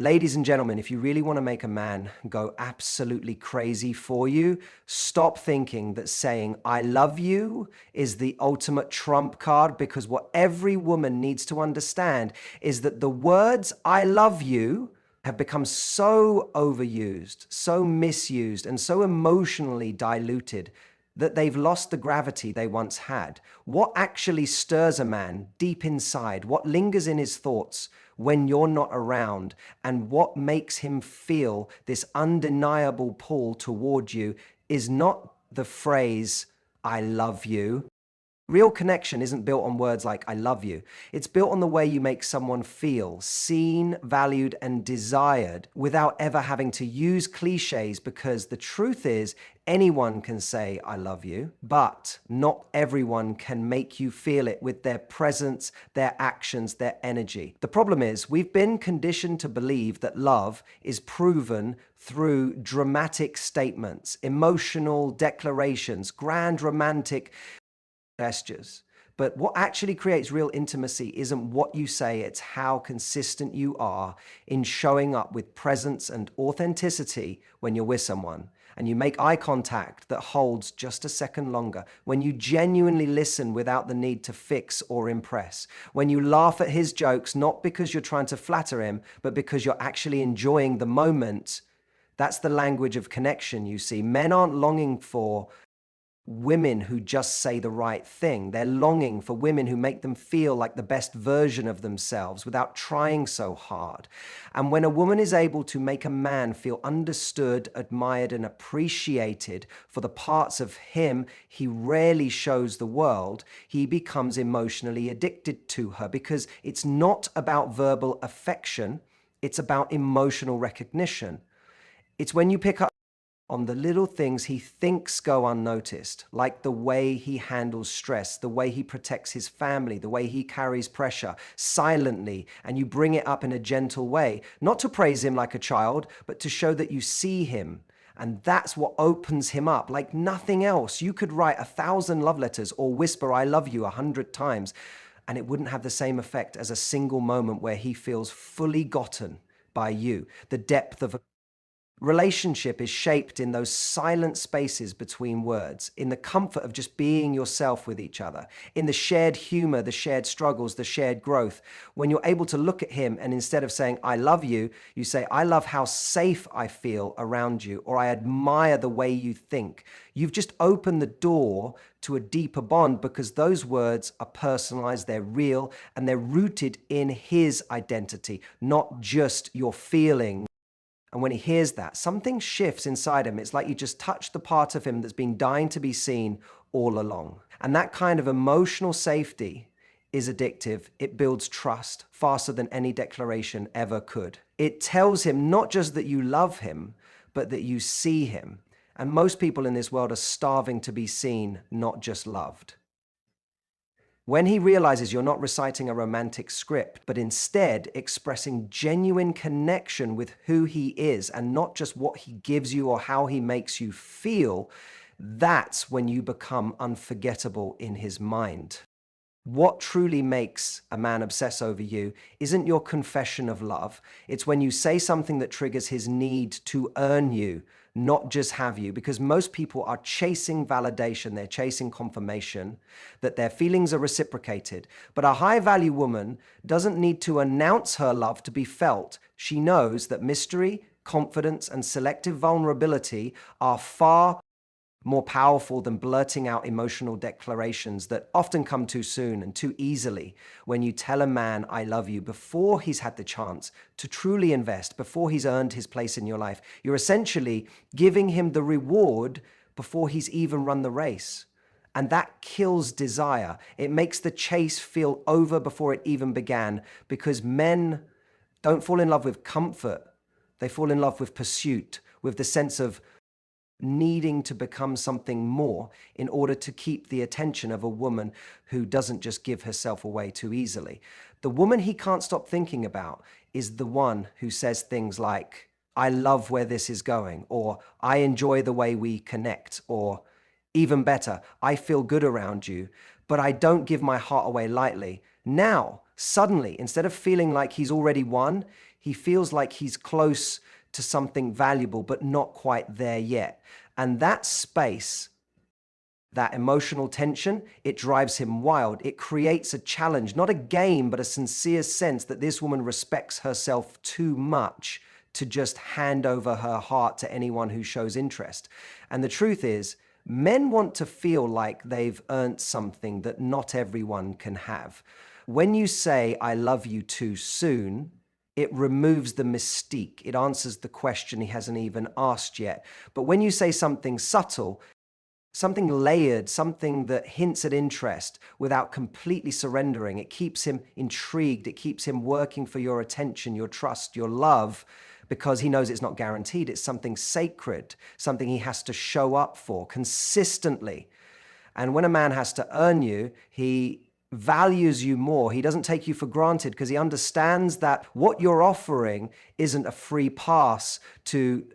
Ladies and gentlemen, if you really want to make a man go absolutely crazy for you, stop thinking that saying I love you is the ultimate trump card, because what every woman needs to understand is that the words I love you have become so overused, so misused, and so emotionally diluted that they've lost the gravity they once had. What actually stirs a man deep inside, what lingers in his thoughts when you're not around, and what makes him feel this undeniable pull toward you is not the phrase, I love you. Real connection isn't built on words like I love you. It's built on the way you make someone feel seen, valued, and desired without ever having to use cliches, because the truth is anyone can say I love you, but not everyone can make you feel it with their presence, their actions, their energy. The problem is we've been conditioned to believe that love is proven through dramatic statements, emotional declarations, grand romantic gestures. But what actually creates real intimacy isn't what you say, it's how consistent you are in showing up with presence and authenticity when you're with someone. And you make eye contact that holds just a second longer. When you genuinely listen without the need to fix or impress. When you laugh at his jokes, not because you're trying to flatter him, but because you're actually enjoying the moment. That's the language of connection, you see. Men aren't longing for women who just say the right thing. They're longing for women who make them feel like the best version of themselves without trying so hard. And when a woman is able to make a man feel understood, admired, and appreciated for the parts of him he rarely shows the world, he becomes emotionally addicted to her, because it's not about verbal affection, it's about emotional recognition. It's when you pick up on the little things he thinks go unnoticed, like the way he handles stress, the way he protects his family, the way he carries pressure silently, and you bring it up in a gentle way, not to praise him like a child, but to show that you see him. And that's what opens him up like nothing else. You could write 1,000 love letters or whisper I love you 100 times, and it wouldn't have the same effect as a single moment where he feels fully gotten by you. The depth of a relationship is shaped in those silent spaces between words, in the comfort of just being yourself with each other, in the shared humor, the shared struggles, the shared growth. When you're able to look at him and instead of saying, I love you, you say, I love how safe I feel around you, or I admire the way you think. You've just opened the door to a deeper bond, because those words are personalized, they're real, and they're rooted in his identity, not just your feeling. And when he hears that, something shifts inside him. It's like you just touched the part of him that's been dying to be seen all along. And that kind of emotional safety is addictive. It builds trust faster than any declaration ever could. It tells him not just that you love him, but that you see him. And most people in this world are starving to be seen, not just loved. When he realizes you're not reciting a romantic script, but instead expressing genuine connection with who he is and not just what he gives you or how he makes you feel, that's when you become unforgettable in his mind. What truly makes a man obsess over you isn't your confession of love. It's when you say something that triggers his need to earn you, not just have you, because most people are chasing validation. They're chasing confirmation that their feelings are reciprocated. But a high-value woman doesn't need to announce her love to be felt. She knows that mystery, confidence, and selective vulnerability are far more powerful than blurting out emotional declarations that often come too soon and too easily. When you tell a man, I love you, before he's had the chance to truly invest, before he's earned his place in your life, you're essentially giving him the reward before he's even run the race. And that kills desire. It makes the chase feel over before it even began, because men don't fall in love with comfort. They fall in love with pursuit, with the sense of needing to become something more in order to keep the attention of a woman who doesn't just give herself away too easily. The woman he can't stop thinking about is the one who says things like, I love where this is going, or I enjoy the way we connect, or even better, I feel good around you, but I don't give my heart away lightly. Now, suddenly, instead of feeling like he's already won, He feels like he's close to something valuable, but not quite there yet. And that space, that emotional tension, it drives him wild. It creates a challenge, not a game, but a sincere sense that this woman respects herself too much to just hand over her heart to anyone who shows interest. And the truth is, men want to feel like they've earned something that not everyone can have. When you say, I love you too soon, it removes the mystique. It answers the question he hasn't even asked yet. But when you say something subtle, something layered, something that hints at interest without completely surrendering, it keeps him intrigued. It keeps him working for your attention, your trust, your love, because he knows it's not guaranteed. It's something sacred, something he has to show up for consistently. And when a man has to earn you, he values you more. He doesn't take you for granted because he understands that what you're offering isn't a free pass to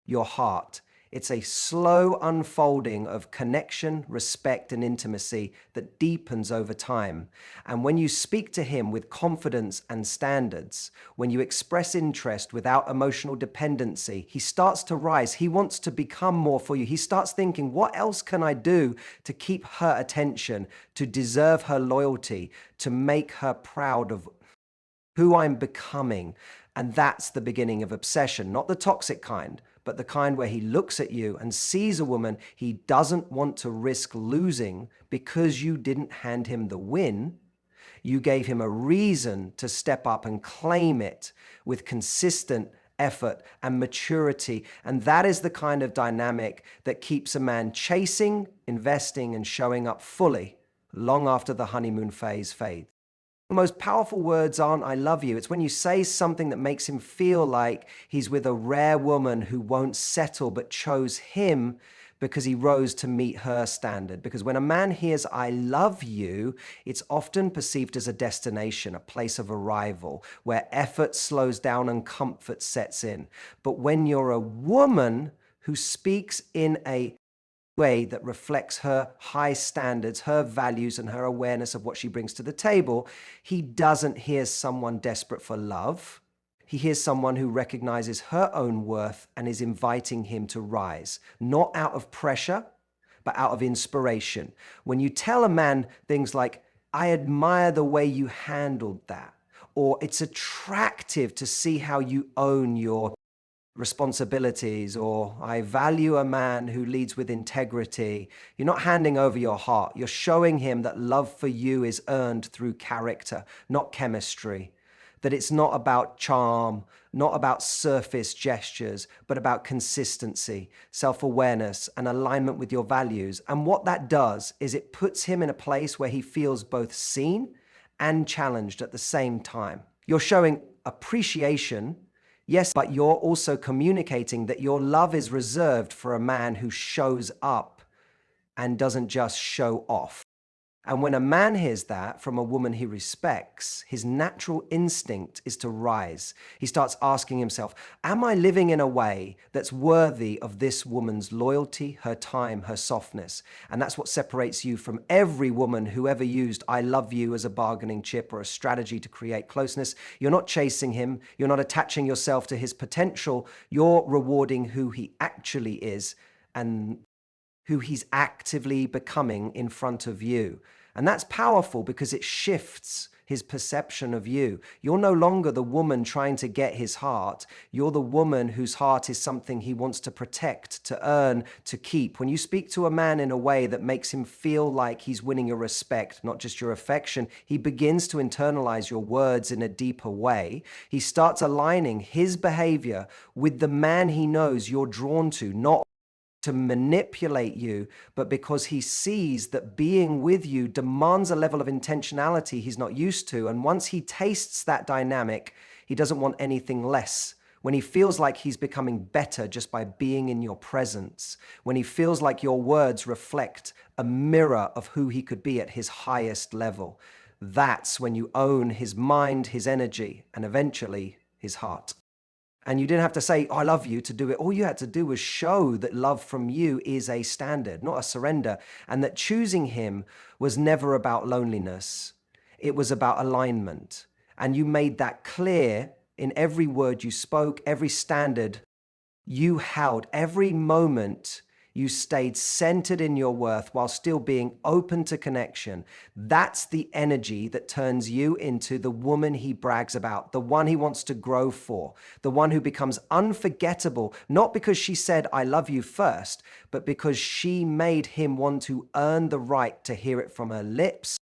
your heart. It's a slow unfolding of connection, respect, and intimacy that deepens over time. And when you speak to him with confidence and standards, when you express interest without emotional dependency, he starts to rise. He wants to become more for you. He starts thinking, what else can I do to keep her attention, to deserve her loyalty, to make her proud of who I'm becoming? And that's the beginning of obsession, not the toxic kind, but the kind where he looks at you and sees a woman he doesn't want to risk losing because you didn't hand him the win. You gave him a reason to step up and claim it with consistent effort and maturity. And that is the kind of dynamic that keeps a man chasing, investing, and showing up fully long after the honeymoon phase fades. The most powerful words aren't I love you. It's when you say something that makes him feel like he's with a rare woman who won't settle but chose him because he rose to meet her standard. Because when a man hears I love you, it's often perceived as a destination, a place of arrival, where effort slows down and comfort sets in. But when you're a woman who speaks in a way that reflects her high standards, her values, and her awareness of what she brings to the table, he doesn't hear someone desperate for love. He hears someone who recognizes her own worth and is inviting him to rise, not out of pressure, but out of inspiration. When you tell a man things like, I admire the way you handled that, or it's attractive to see how you own your responsibilities, or I value a man who leads with integrity. You're not handing over your heart. You're showing him that love for you is earned through character, not chemistry. That it's not about charm, not about surface gestures, but about consistency, self-awareness, and alignment with your values. And what that does is it puts him in a place where he feels both seen and challenged at the same time. You're showing appreciation. Yes, but you're also communicating that your love is reserved for a man who shows up and doesn't just show off. And when a man hears that from a woman he respects, his natural instinct is to rise. He starts asking himself, am I living in a way that's worthy of this woman's loyalty, her time, her softness? And that's what separates you from every woman who ever used I love you as a bargaining chip or a strategy to create closeness. You're not chasing him. You're not attaching yourself to his potential. You're rewarding who he actually is and who he's actively becoming in front of you. And that's powerful because it shifts his perception of you. You're no longer the woman trying to get his heart. You're the woman whose heart is something he wants to protect, to earn, to keep. When you speak to a man in a way that makes him feel like he's winning your respect, not just your affection, he begins to internalize your words in a deeper way. He starts aligning his behavior with the man he knows you're drawn to, not to manipulate you, but because he sees that being with you demands a level of intentionality he's not used to. And once he tastes that dynamic, he doesn't want anything less. When he feels like he's becoming better just by being in your presence, when he feels like your words reflect a mirror of who he could be at his highest level, that's when you own his mind, his energy, and eventually his heart. And you didn't have to say, oh, I love you to do it. All you had to do was show that love from you is a standard, not a surrender. And that choosing him was never about loneliness. It was about alignment. And you made that clear in every word you spoke, every standard you held, every moment you stayed centered in your worth while still being open to connection. That's the energy that turns you into the woman he brags about, the one he wants to grow for, the one who becomes unforgettable, not because she said, I love you first, but because she made him want to earn the right to hear it from her lips